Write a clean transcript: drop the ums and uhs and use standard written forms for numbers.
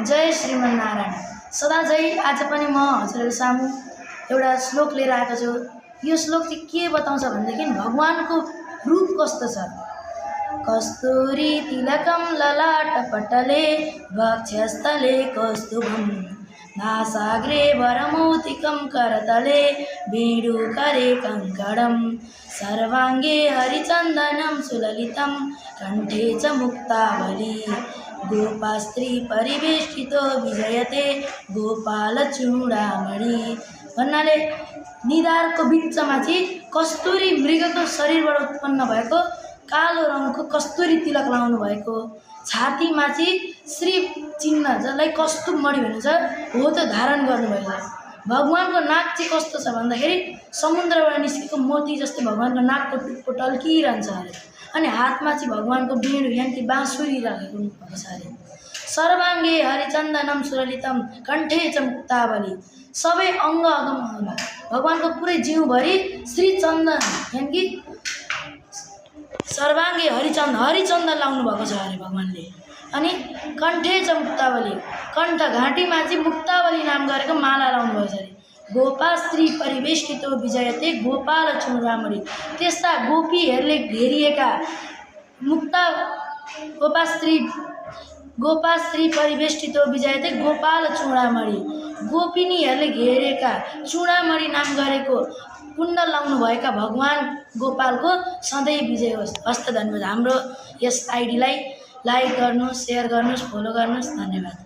जय श्रीमन्नारायण। सदा जय। आज पनि म हजुरहरु सामु एउटा श्लोक लिएर आएको छु। यो श्लोक चाहिँ के बताउँछ भन्देखि भगवानको रूप कस्तो छ। कस्तूरी तिलकम ललाटपटले वक्षस्थले कौस्तुभम नासाग्रे वरमौक्तिकं करतले वेणुकरे कंकडम सर्वांगे हरिचंदनं सुललितं कंठे च मुक्तावली गोपास्त्री परिवेष्टितो विजयते गोपालचूडामणि भन्नाले निधारको बिचमा चाहिँ कस्तुरी मृगको शरीरबाट उत्पन्न भएको कालो रङको कस्तुरी तिलक लाउनु भएको, छातीमा चाहिँ श्री चिन्ह जसलाई कस्तुभ मणि भनिन्छ हो त्यो धारण गर्नुभएको। भगवानको नाक चाहिँ कस्तो छ भन्दाखेरि समुद्रबाट निस्केको मोती जस्तै भगवानको नाकको टुप्पो टल्किरहन्छ अरे। अनि हातमा चाहिँ भगवानको वेणु यानि कि बाँसुरी राखेको भएको छ अरे। सर्वाङ्गे हरिचन्दनम सुललितम कण्ठे च मुक्तावली सबै अङ्ग अङ्गमा भगवानको पुरै जिउभरि श्री चन्दन यानि कि सर्वाङ्गे हरिचन्दन लाउनु भएको छ अरे भगवानले। अनि कण्ठे च मुक्तावली कण्ठ घाँटीमा चाहिँ मुक्तावली नाम गरेको माला लाउनु भएको छ अरे। गोपास्त्री परिवेष्टितो विजयते गोपालचूडामणि त्यस्ता गोपीहरूले घेरिएका गोपास्त्री परिवेष्टितो विजयते गोपालचूडामणि गोपिनीहरूले घेरेका चूडामणि नाम गरेको कुण्डल लाउनु भएका भगवान गोपालको सधैँ विजय होस्। हस्त धन्यवाद। हाम्रो यस आइडीलाई लाइक गर्नुहोस्, सेयर गर्नुहोस्, फलो गर्नुहोस्। धन्यवाद।